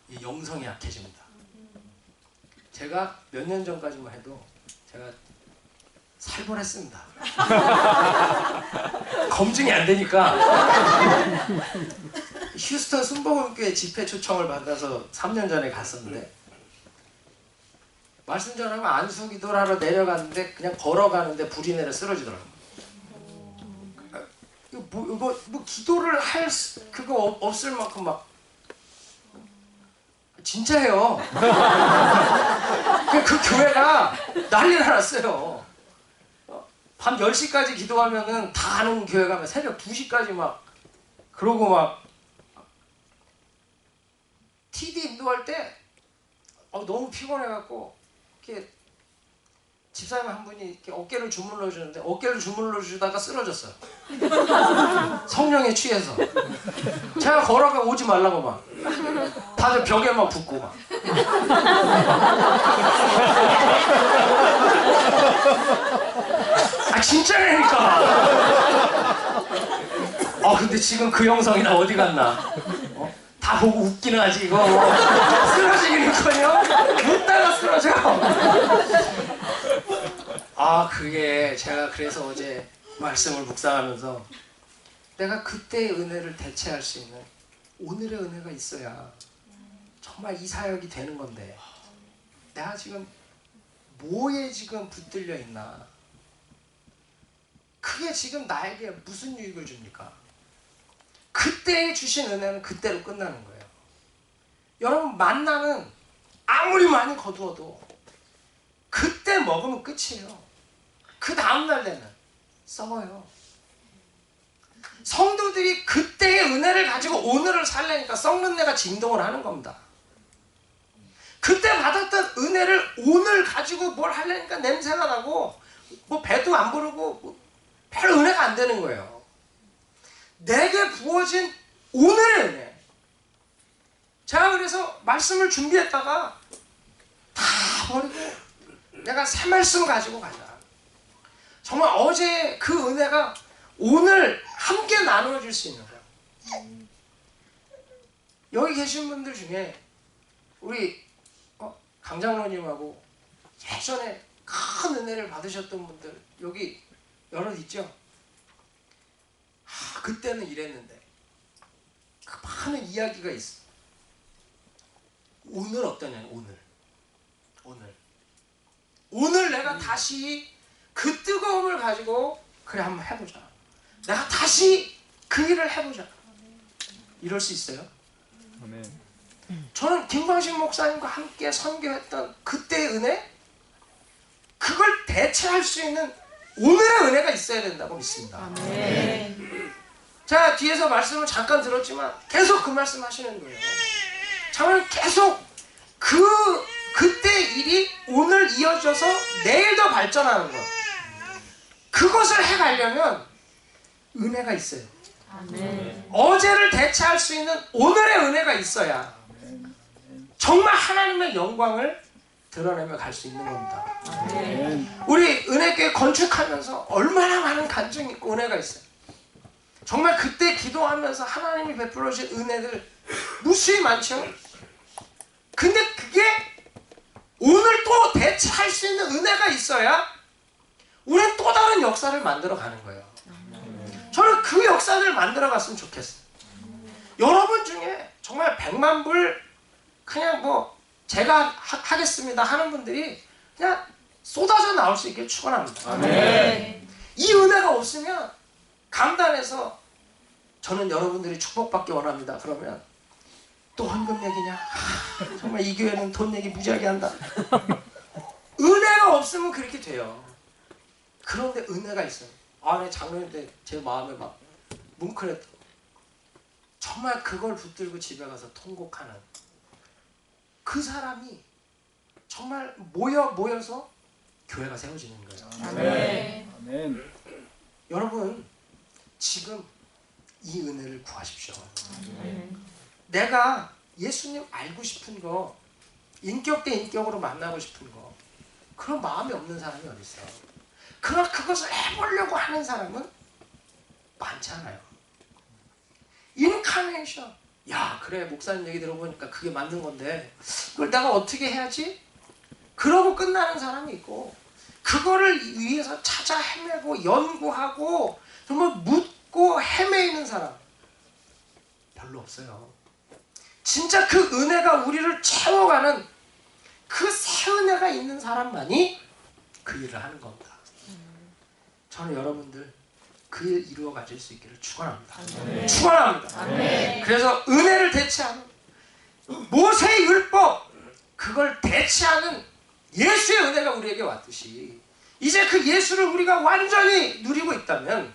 이 영성이 약해집니다. 제가 몇 년 전까지만 해도 제가 살벌했습니다. 검증이 안 되니까 휴스턴 순복음교회 집회 초청을 받아서 3년 전에 갔었는데 말씀 전하면 안수 기도를 하러 내려갔는데 그냥 걸어가는데 불이 내려 쓰러지더라고요. 이거 기도를 할 그거 없을 만큼 막 진짜예요. 그 교회가 난리가 났어요. 밤 10시까지 기도하면은 다 아는 교회 가면 새벽 2시까지 막 그러고 막 TD 인도할 때 너무 피곤해갖고 이렇게 집사님 한 분이 이렇게 어깨를 주물러 주는데 어깨를 주물러 주다가 쓰러졌어요. 성령에 취해서. 제가 걸어가 오지 말라고 막 다들 벽에만 붙고 막. 아 진짜라니까. 근데 지금 그 영상이나 어디 갔나? 다 보고 웃기는 하지 이거. 쓰러지기는커녕 웃다가 쓰러져. 그게 제가 그래서 어제 말씀을 묵상하면서 내가 그때의 은혜를 대체할 수 있는 오늘의 은혜가 있어야 정말 이 사역이 되는 건데 내가 지금 뭐에 지금 붙들려 있나? 그게 지금 나에게 무슨 유익을 줍니까? 그때 주신 은혜는 그때로 끝나는 거예요. 여러분 만나는 아무리 많이 거두어도 그때 먹으면 끝이에요. 그 다음날 되면 썩어요. 성도들이 그때의 은혜를 가지고 오늘을 살려니까 썩는 내가 진동을 하는 겁니다. 그때 받았던 은혜를 오늘 가지고 뭘 하려니까 냄새가 나고 뭐 배도 안 부르고 별 은혜가 안 되는 거예요. 내게 부어진 오늘의 은혜. 제가 그래서 말씀을 준비했다가 다 버리고 내가 새 말씀 가지고 가자. 정말 어제 그 은혜가 오늘 함께 나누어질 수 있는 거예요. 여기 계신 분들 중에 우리 강장로님하고 예전에 큰 은혜를 받으셨던 분들 여기 여럿 있죠? 그때는 이랬는데 그 많은 이야기가 있어. 오늘 어떠냐? 오늘 내가 다시 그 뜨거움을 가지고 그래 한번 해보자. 내가 다시 그 일을 해보자. 이럴 수 있어요? 아멘. 저는 김광식 목사님과 함께 선교했던 그때의 은혜, 그걸 대체할 수 있는 오늘의 은혜가 있어야 된다고 믿습니다. 아멘. 자, 뒤에서 말씀을 잠깐 들었지만 계속 그 말씀 하시는 거예요. 정말 계속 그때 일이 오늘 이어져서 내일 더 발전하는 것, 그것을 해가려면 은혜가 있어요. 아멘. 어제를 대체할 수 있는 오늘의 은혜가 있어야 정말 하나님의 영광을 드러내며 갈 수 있는 겁니다. 아멘. 우리 은혜교회 건축하면서 얼마나 많은 간증이 있고 은혜가 있어요. 정말 그때 기도하면서 하나님이 베풀어 주신 은혜들 무수히 많죠. 근데 그게 오늘 또 대체할 수 있는 은혜가 있어야 우리는 또 다른 역사를 만들어 가는 거예요. 저는 그 역사를 만들어 갔으면 좋겠어요. 여러분 중에 정말 100만 불 그냥 뭐 제가 하겠습니다 하는 분들이 그냥 쏟아져 나올 수 있길 축원합니다. 아멘. 이 은혜가 없으면 강단에서 저는 여러분들이 축복받기 원합니다. 그러면 또 헌금 얘기냐? 정말 이 교회는 돈 얘기 무지하게 한다. 은혜가 없으면 그렇게 돼요. 그런데 은혜가 있어요. 내 장로님 때 제 마음에 막 뭉클했다. 정말 그걸 붙들고 집에 가서 통곡하는 그 사람이 정말 모여서 교회가 세워지는 거예요. 아멘. 아멘. 여러분 지금 이 은혜를 구하십시오. 아멘. 내가 예수님 알고 싶은 거, 인격 대 인격으로 만나고 싶은 거, 그런 마음이 없는 사람이 어디 있어? 그러나 그것을 해보려고 하는 사람은 많잖아요. 인카네이션. 야, 그래, 목사님 얘기 들어보니까 그게 맞는 건데 그걸 내가 어떻게 해야지? 그러고 끝나는 사람이 있고, 그거를 위해서 찾아 헤매고 연구하고 정말 묻고 헤매이는 사람 별로 없어요. 진짜 그 은혜가 우리를 채워가는 그 새 은혜가 있는 사람만이 그 일을 하는 겁니다. 저는 여러분들 그 일 이루어 가질 수 있기를 축원합니다. 아멘. 축원합니다. 아멘. 그래서 은혜를 대체하는 모세의 율법, 그걸 대체하는 예수의 은혜가 우리에게 왔듯이 이제 그 예수를 우리가 완전히 누리고 있다면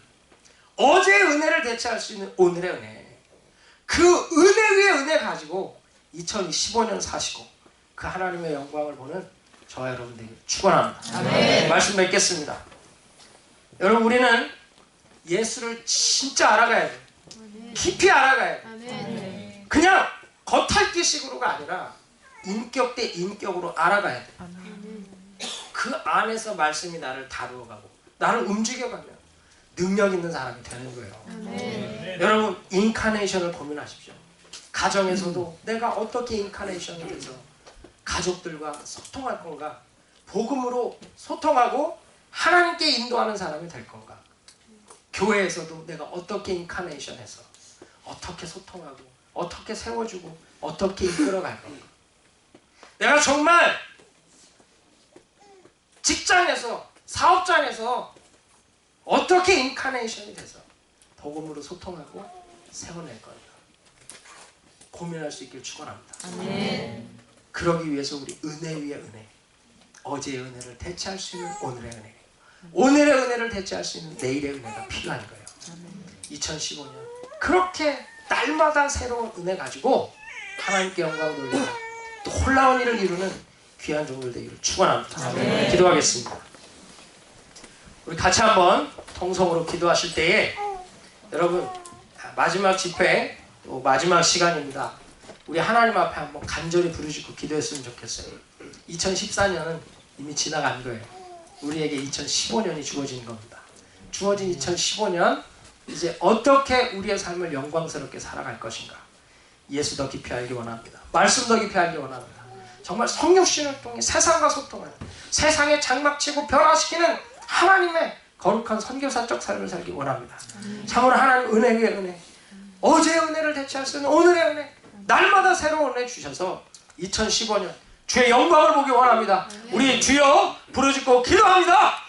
어제의 은혜를 대체할 수 있는 오늘의 은혜, 그 은혜 위에 은혜 가지고 2025년 사시고 그 하나님의 영광을 보는 저와 여러분들에게 축원합니다. 아멘. 말씀 맺겠습니다. 여러분, 우리는 예수를 진짜 알아가야 돼요. 깊이 알아가야 돼요. 아멘. 그냥 겉핥기식으로가 아니라 인격 대 인격으로 알아가야 돼요. 그 안에서 말씀이 나를 다루어가고 나를 움직여가면 능력 있는 사람이 되는 거예요. 아멘. 여러분, 인카네이션을 고민하십시오. 가정에서도 내가 어떻게 인카네이션을 해서 가족들과 소통할 건가? 복음으로 소통하고 하나님께 인도하는 사람이 될 건가? 교회에서도 내가 어떻게 인카네이션해서 어떻게 소통하고 어떻게 세워주고 어떻게 이끌어갈 건가? 내가 정말 직장에서 사업장에서 어떻게 인카네이션이 돼서 복음으로 소통하고 세워낼 건가? 고민할 수 있길 축원합니다. 아멘. 그러기 위해서 우리 은혜 위에 은혜, 어제의 은혜를 대체할 수 있는 오늘의 은혜, 오늘의 은혜를 대체할 수 있는 내일의 은혜가 필요한 거예요. 2015년 그렇게 날마다 새로운 은혜 가지고 하나님께 영광 돌리고 또 놀라운 일을 이루는 귀한 종들 되기를 축원합니다. 아멘. 기도하겠습니다. 우리 같이 한번 통성으로 기도하실 때에 여러분, 마지막 집회 또 마지막 시간입니다. 우리 하나님 앞에 한번 간절히 부르짖고 기도했으면 좋겠어요. 2014년은 이미 지나간 거예요. 우리에게 2015년이 주어진 겁니다. 주어진 2015년, 이제 어떻게 우리의 삶을 영광스럽게 살아갈 것인가? 예수 더 깊이 알기 원합니다. 말씀 더 깊이 알기 원합니다. 정말 성육신을 통해 세상과 소통하는, 세상에 장막치고 변화시키는 하나님의 거룩한 선교사적 삶을 살기 원합니다. 참으로 하나님 은혜 위에 은혜, 어제의 은혜를 대체할 수 있는 오늘의 은혜, 날마다 새로운 은혜 주셔서 2015년 주의 영광을 보기 원합니다. 우리 주여 부르짖고 기도합니다.